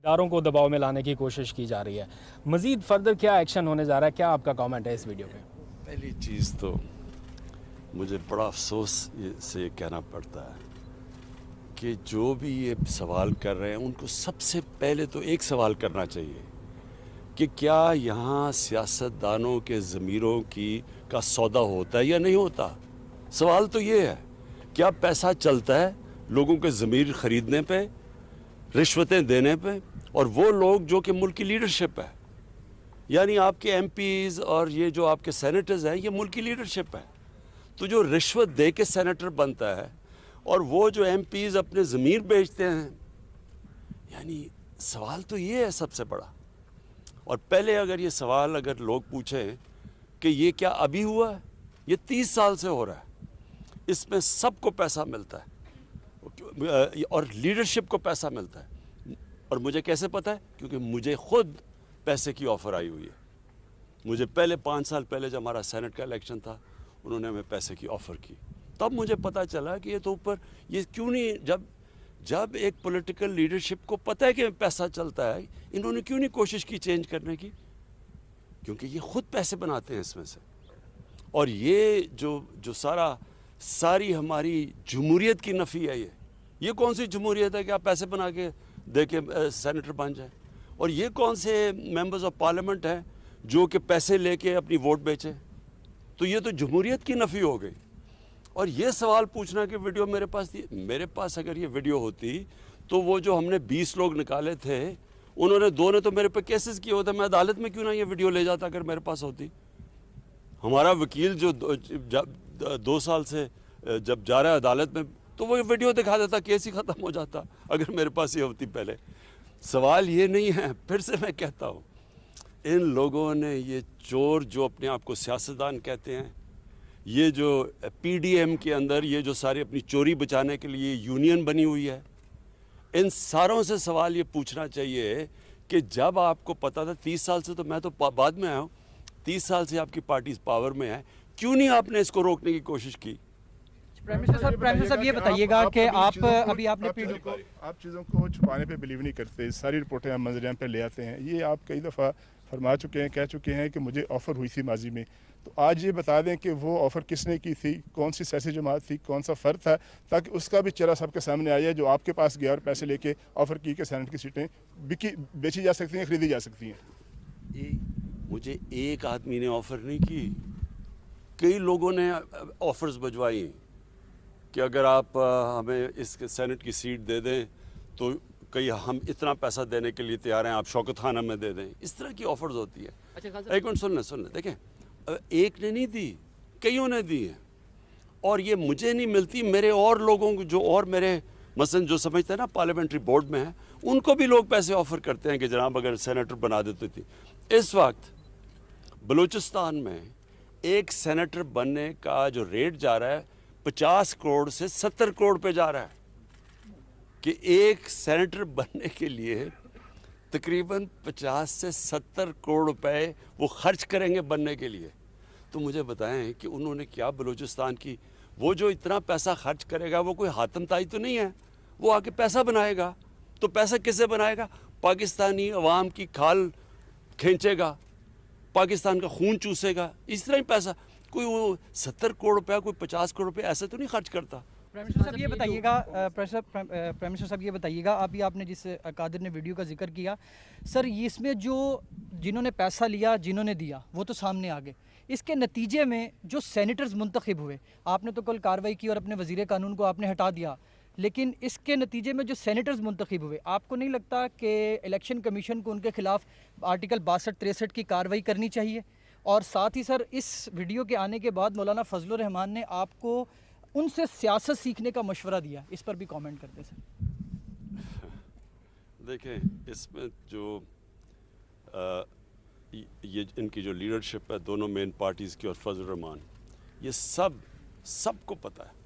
اداروں کو دباؤ میں لانے کی کوشش کی جا رہی ہے. مزید فردر کیا ایکشن ہونے جا رہا ہے؟ کیا آپ کا کامنٹ ہے اس ویڈیو پہ؟ پہلی چیز تو مجھے بڑا افسوس سے یہ کہنا پڑتا ہے کہ جو بھی یہ سوال کر رہے ہیں ان کو سب سے پہلے تو ایک سوال کرنا چاہیے کہ کیا یہاں سیاستدانوں کے ضمیروں کا سودا ہوتا ہے یا نہیں ہوتا. سوال تو یہ ہے، کیا پیسہ چلتا ہے لوگوں کے ضمیر خریدنے پہ، رشوتیں دینے پہ؟ اور وہ لوگ جو کہ ملک کی لیڈرشپ ہے، یعنی آپ کے ایم پیز اور یہ جو آپ کے سینیٹرز ہیں، یہ ملک کی لیڈرشپ ہے. تو جو رشوت دے کے سینیٹر بنتا ہے اور وہ جو ایم پیز اپنے ضمیر بیچتے ہیں، یعنی سوال تو یہ ہے سب سے بڑا. اور پہلے اگر یہ سوال اگر لوگ پوچھیں کہ یہ کیا ابھی ہوا ہے، یہ 30 سال سے ہو رہا ہے. اس میں سب کو پیسہ ملتا ہے اور لیڈرشپ کو پیسہ ملتا ہے. اور مجھے کیسے پتہ ہے؟ کیونکہ مجھے خود پیسے کی آفر آئی ہوئی ہے. مجھے پہلے 5 سال پہلے جب ہمارا سینٹ کا الیکشن تھا، انہوں نے ہمیں پیسے کی آفر کی. تب مجھے پتہ چلا کہ یہ تو اوپر یہ کیوں نہیں، جب ایک پولیٹیکل لیڈرشپ کو پتہ ہے کہ پیسہ چلتا ہے، انہوں نے کیوں نہیں کوشش کی چینج کرنے کی؟ کیونکہ یہ خود پیسے بناتے ہیں اس میں سے. اور یہ جو ساری ہماری جمہوریت کی نفی ہے. یہ کون سی جمہوریت ہے کہ آپ پیسے بنا کے دے کے سینیٹر بن جائیں؟ اور یہ کون سے ممبرز آف پارلیمنٹ ہیں جو کہ پیسے لے کے اپنی ووٹ بیچیں؟ تو یہ تو جمہوریت کی نفی ہو گئی. اور یہ سوال پوچھنا کہ ویڈیو میرے پاس تھی، میرے پاس اگر یہ ویڈیو ہوتی تو وہ جو ہم نے 20 لوگ نکالے تھے، انہوں نے 2 نے تو میرے پہ کیسز کیے ہوتے. میں عدالت میں کیوں نہ یہ ویڈیو لے جاتا اگر میرے پاس ہوتی؟ ہمارا وکیل جو 2 سال سے جب جا رہا ہے عدالت میں، تو وہ ویڈیو دکھا دیتا، کیس ہی ختم ہو جاتا اگر میرے پاس یہ ہوتی پہلے. سوال یہ نہیں ہے، پھر سے میں کہتا ہوں، ان لوگوں نے یہ چور جو اپنے آپ کو سیاستدان کہتے ہیں، یہ جو پی ڈی ایم کے اندر یہ جو سارے اپنی چوری بچانے کے لیے یونین بنی ہوئی ہے، ان ساروں سے سوال یہ پوچھنا چاہیے کہ جب آپ کو پتا تھا 30 سال سے، تو میں تو بعد میں آیا ہوں، 30 سال سے آپ کی پارٹی پاور میں ہے، کیوں نہیں آپ نے اس کو روکنے کی کوشش کی؟ پرائم منسٹر صاحب یہ بتائیے گا کہ آپ چیزوں کو چھپانے پہ بلیو نہیں کرتے. ساری رپورٹیں ہم منظر عام پہ لے آتے ہیں. یہ آپ کئی دفعہ فرما چکے ہیں، کہہ چکے ہیں کہ مجھے آفر ہوئی تھی ماضی میں. تو آج یہ بتا دیں کہ وہ آفر کس نے کی تھی، کون سی سیاسی جماعت تھی، کون سا فرد تھا، تاکہ اس کا بھی چہرہ سب کے سامنے آیا جو آپ کے پاس گیا اور پیسے لے کے آفر کی کہ سینٹ کی سیٹیں بیچی جا سکتی ہیں، خریدی جا سکتی ہیں. مجھے ایک آدمی نے آفر نہیں کی، کئی لوگوں نے آفرز بھجوائی کہ اگر آپ ہمیں اس سینٹ کی سیٹ دے دیں تو ہم اتنا پیسہ دینے کے لیے تیار ہیں، آپ شوکت خانہ میں دے دیں. اس طرح کی آفرز ہوتی ہے. ایک منٹ سن لیں، دیکھیں، ایک نے نہیں دی، کئیوں نے دی ہیں. اور یہ مجھے نہیں ملتی، میرے اور لوگوں کو جو اور میرے مثلا جو سمجھتے ہیں نا پارلیمنٹری بورڈ میں ہیں، ان کو بھی لوگ پیسے آفر کرتے ہیں کہ جناب اگر سینیٹر بنا دیتی تھی. اس وقت بلوچستان میں ایک سینیٹر بننے کا جو ریٹ جا رہا ہے 50 کروڑ سے 70 کروڑ پہ جا رہا ہے. کہ ایک سینیٹر بننے کے لیے تقریباً 50 سے 70 کروڑ روپے وہ خرچ کریں گے بننے کے لیے. تو مجھے بتائیں کہ انہوں نے کیا بلوچستان کی، وہ جو اتنا پیسہ خرچ کرے گا وہ کوئی حاتم تائی تو نہیں ہے، وہ آ کے پیسہ بنائے گا. تو پیسہ کس سے بنائے گا؟ پاکستانی عوام کی کھال کھینچے گا، پاکستان کا خون چوسے گا. اس طرح ہی پیسہ کوئی وہ 70 کروڑ روپیہ کوئی 50 کروڑ روپے ایسے تو نہیں خرچ کرتا. پرائم منسٹر صاحب یہ بتائیے گا ابھی آپ نے جس قادر نے ویڈیو کا ذکر کیا سر، اس میں جنہوں نے پیسہ لیا، جنہوں نے دیا، وہ تو سامنے آ گئے. اس کے نتیجے میں جو سینیٹرز منتخب ہوئے، آپ نے تو کل کارروائی کی اور اپنے وزیر قانون کو آپ نے ہٹا دیا، لیکن اس کے نتیجے میں جو سینیٹرز منتخب ہوئے، آپ کو نہیں لگتا کہ الیکشن کمیشن کو ان کے خلاف آرٹیکل 62-63 کی کارروائی کرنی چاہیے؟ اور ساتھ ہی سر، اس ویڈیو کے آنے کے بعد مولانا فضل الرحمان نے آپ کو ان سے سیاست سیکھنے کا مشورہ دیا، اس پر بھی کامنٹ کرتے سر. دیکھیں، اس میں جو یہ ان کی جو لیڈرشپ ہے دونوں مین پارٹیز کی اور فضل الرحمان، یہ سب کو پتہ ہے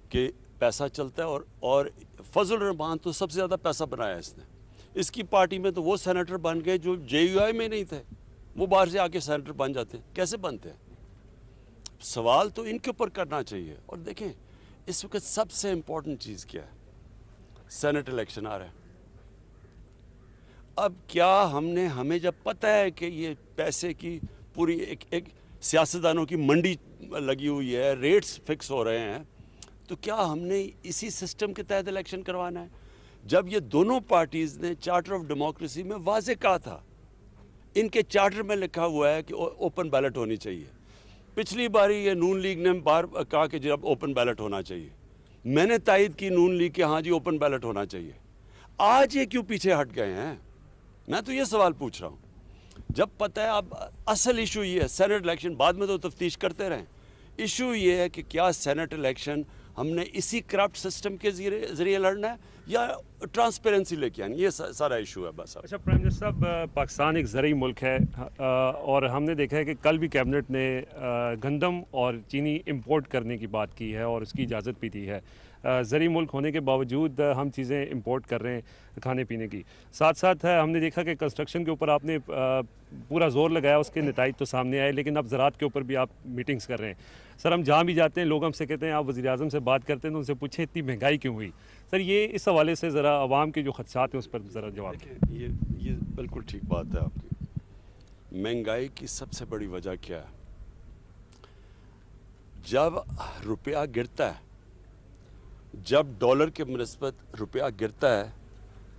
کہ پیسہ چلتا ہے. اور فضل الرحمان تو سب سے زیادہ پیسہ بنایا اس نے. اس کی پارٹی میں تو وہ سینیٹر بن گئے جو جے یو آئی میں نہیں تھے، وہ باہر سے آ کے سینیٹر بن جاتے ہیں. کیسے بنتے ہیں؟ سوال تو ان کے اوپر کرنا چاہیے. اور دیکھیں، اس وقت سب سے امپورٹنٹ چیز کیا ہے؟ سینٹ الیکشن آ رہا ہے. اب کیا ہمیں جب پتہ ہے کہ یہ پیسے کی پوری ایک سیاستدانوں کی منڈی لگی ہوئی ہے, ریٹس فکس ہو رہے ہیں, تو کیا ہم نے اسی سسٹم کے تحت الیکشن کروانا ہے؟ جب یہ دونوں پارٹیز نے چارٹر آف ڈیموکریسی میں واضح کہا تھا, ان کے چارٹر میں لکھا ہوا ہے کہ اوپن بیلٹ ہونی چاہیے. پچھلی باری یہ نون لیگ نے بار کہا کہ جب اوپن بیلٹ ہونا چاہیے, میں نے تائید کی نون لیگ کہ ہاں جی اوپن بیلٹ ہونا چاہیے. آج یہ کیوں پیچھے ہٹ گئے ہیں؟ میں تو یہ سوال پوچھ رہا ہوں. جب پتہ ہے اب اصل ایشو یہ ہے سینٹ الیکشن, بعد میں تو تفتیش کرتے رہیں, ایشو یہ ہے کہ کیا سینٹ الیکشن ہم نے اسی کرپٹ سسٹم کے ذریعے لڑنا ہے یا ٹرانسپیرنسی لے کے آنی, یہ سارا ایشو ہے بس. اچھا پرائم منسٹر صاحب, پاکستان ایک زرعی ملک ہے اور ہم نے دیکھا ہے کہ کل بھی کیبنٹ نے گندم اور چینی امپورٹ کرنے کی بات کی ہے اور اس کی اجازت بھی دی ہے. زرعی ملک ہونے کے باوجود ہم چیزیں امپورٹ کر رہے ہیں کھانے پینے کی. ساتھ ساتھ ہم نے دیکھا کہ کنسٹرکشن کے اوپر آپ نے پورا زور لگایا, اس کے نتائج تو سامنے آئے, لیکن اب زراعت کے اوپر بھی آپ میٹنگز کر رہے ہیں. سر ہم جہاں بھی جاتے ہیں لوگ ہم سے کہتے ہیں آپ وزیر اعظم سے بات کرتے ہیں تو ان سے پوچھیں اتنی مہنگائی کیوں ہوئی. سر یہ اس حوالے سے ذرا عوام کے جو خدشات ہیں اس پر ذرا جواب دیں. یہ بالکل ٹھیک بات ہے آپ کی. مہنگائی کی سب سے بڑی وجہ کیا ہے؟ جب روپیہ گرتا ہے, جب ڈالر کے بنسبت روپیہ گرتا ہے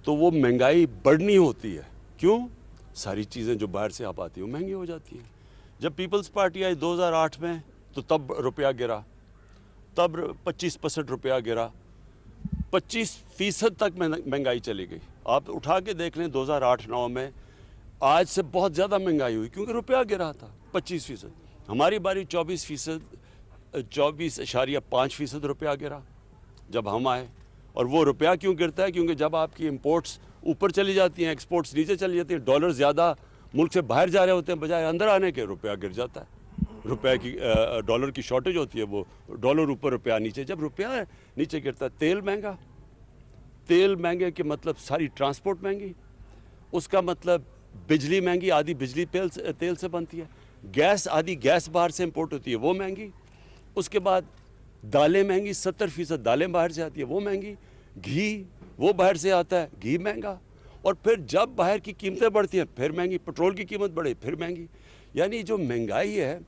تو وہ مہنگائی بڑھنی ہوتی ہے. کیوں؟ ساری چیزیں جو باہر سے آپ آتی ہیں وہ مہنگی ہو جاتی ہیں. جب پیپلز پارٹی آئی 2008 میں تو تب روپیہ گرا, تب 25% روپیہ گرا, 25% تک مہنگائی چلی گئی. آپ اٹھا کے دیکھ لیں 2008-9 میں آج سے بہت زیادہ مہنگائی ہوئی کیونکہ روپیہ گرا تھا 25%. ہماری باری 24.5% روپیہ گرا جب ہم آئے. اور وہ روپیہ کیوں گرتا ہے؟ کیونکہ جب آپ کی امپورٹس اوپر چلی جاتی ہیں, ایکسپورٹس نیچے چلی جاتی ہیں, ڈالر زیادہ ملک سے باہر جا رہے ہوتے ہیں بجائے اندر آنے کے, روپیہ گر جاتا ہے. روپیہ کی ڈالر کی شارٹیج ہوتی ہے, وہ ڈالر اوپر روپیہ نیچے. جب روپیہ نیچے گرتا ہے, تیل مہنگا, تیل مہنگے کے مطلب ساری ٹرانسپورٹ مہنگی, اس کا مطلب بجلی مہنگی, آدھی بجلی تیل سے بنتی ہے, گیس آدھی گیس باہر سے امپورٹ ہوتی ہے وہ مہنگی, اس کے بعد دالیں مہنگی, 70% دالیں باہر سے آتی ہے وہ مہنگی, گھی وہ باہر سے آتا ہے گھی مہنگا, اور پھر جب باہر کی قیمتیں بڑھتی ہیں پھر مہنگی, پٹرول کی قیمت بڑھے پھر مہنگی. یعنی جو مہنگائی ہے,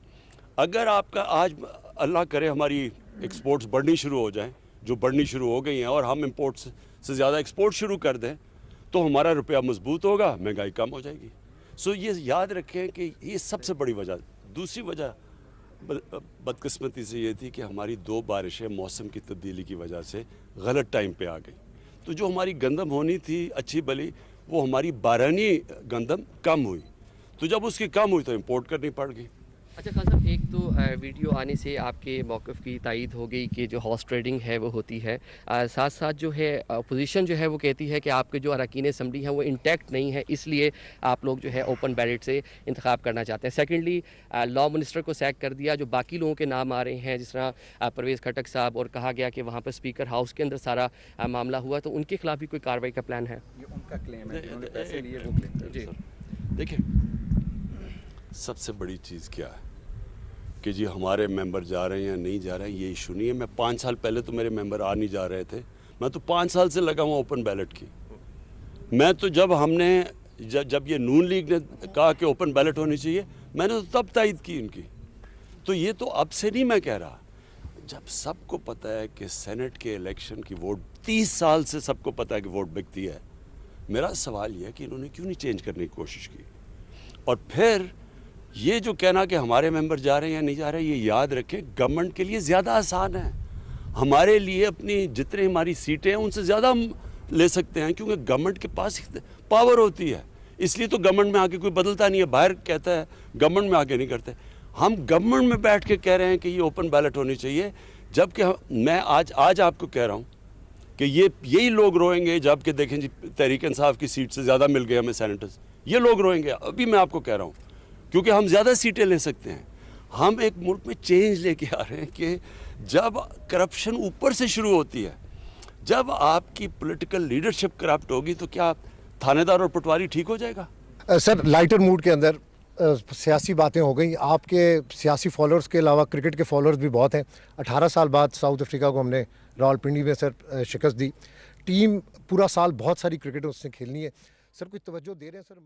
اگر آپ کا آج اللہ کرے ہماری ایکسپورٹس بڑھنی شروع ہو جائیں, جو بڑھنی شروع ہو گئی ہیں, اور ہم امپورٹس سے زیادہ ایکسپورٹ شروع کر دیں تو ہمارا روپیہ مضبوط ہوگا, مہنگائی کم ہو جائے گی. سو یہ یاد رکھیں کہ یہ سب سے بڑی وجہ. دوسری وجہ بدقسمتی سے یہ تھی کہ ہماری 2 بارشیں موسم کی تبدیلی کی وجہ سے غلط ٹائم پہ آ گئی. تو جو ہماری گندم ہونی تھی اچھی بلی, وہ ہماری بارانی گندم کم ہوئی, تو جب اس کی کم ہوئی تو امپورٹ کرنی پڑ گئی. اچھا خان صاحب, ایک تو ویڈیو آنے سے آپ کے موقف کی تائید ہو گئی کہ جو ہارس ٹریڈنگ ہے وہ ہوتی ہے, ساتھ ساتھ جو ہے اپوزیشن جو ہے وہ کہتی ہے کہ آپ کے جو اراکین اسمبلی ہیں وہ انٹیکٹ نہیں ہے, اس لیے آپ لوگ جو ہے اوپن بیلٹ سے انتخاب کرنا چاہتے ہیں. سیکنڈلی لاء منسٹر کو سیک کر دیا, جو باقی لوگوں کے نام آ رہے ہیں جس طرح پرویز کھٹک صاحب, اور کہا گیا کہ وہاں پر اسپیکر ہاؤس کے اندر سارا معاملہ ہوا, تو ان کے خلاف بھی کوئی کارروائی کا پلان ہے؟ یہ ان کا کلیم ہے, انہوں نے پیسے لیے وہ کلیم. جی دیکھیں, سب سے بڑی چیز کیا ہے کہ جی ہمارے ممبر جا رہے ہیں یا نہیں جا رہے ہیں, یہ ایشو نہیں ہے. میں 5 سال پہلے تو میرے ممبر آ نہیں جا رہے تھے, میں تو 5 سال سے لگا ہوں اوپن بیلٹ کی. میں تو جب یہ نون لیگ نے کہا کہ اوپن بیلٹ ہونی چاہیے, میں نے تو تب تائید کی ان کی. تو یہ تو اب سے نہیں میں کہہ رہا, جب سب کو پتہ ہے کہ سینٹ کے الیکشن کی ووٹ 30 سال سے سب کو پتہ ہے کہ ووٹ بکتی ہے. میرا سوال یہ ہے کہ انہوں نے کیوں نہیں چینج کرنے کی کوشش کی. اور پھر یہ جو کہنا کہ ہمارے ممبر جا رہے ہیں یا نہیں جا رہے ہیں, یہ یاد رکھیں گورنمنٹ کے لیے زیادہ آسان ہے. ہمارے لیے اپنی جتنے ہماری سیٹیں ہیں ان سے زیادہ ہم لے سکتے ہیں, کیونکہ گورنمنٹ کے پاس پاور ہوتی ہے. اس لیے تو گورنمنٹ میں آ کے کوئی بدلتا نہیں ہے, باہر کہتا ہے گورنمنٹ میں آ کے نہیں کرتے. ہم گورنمنٹ میں بیٹھ کے کہہ رہے ہیں کہ یہ اوپن بیلٹ ہونی چاہیے, جبکہ میں آج آپ کو کہہ رہا ہوں کہ یہی لوگ روئیں گے جب کہ دیکھیں جی تحریک انصاف کی سیٹ سے زیادہ مل گئے ہمیں سینیٹرز. یہ لوگ روئیں گے, ابھی میں آپ کو کہہ رہا ہوں, کیونکہ ہم زیادہ سیٹیں لے سکتے ہیں. ہم ایک ملک میں چینج لے کے آ رہے ہیں کہ جب کرپشن اوپر سے شروع ہوتی ہے, جب آپ کی پولیٹیکل لیڈرشپ کرپٹ ہوگی, تو کیا تھانے دار اور پٹواری ٹھیک ہو جائے گا؟ سر لائٹر موڈ کے اندر سیاسی باتیں ہو گئیں. آپ کے سیاسی فالوورز کے علاوہ کرکٹ کے فالوورز بھی بہت ہیں. 18 سال بعد ساؤتھ افریقہ کو ہم نے راولپنڈی میں سر شکست دی. ٹیم پورا سال بہت ساری کرکٹ اس نے کھیلنی ہے. سر کوئی توجہ دے رہے ہیں سر؟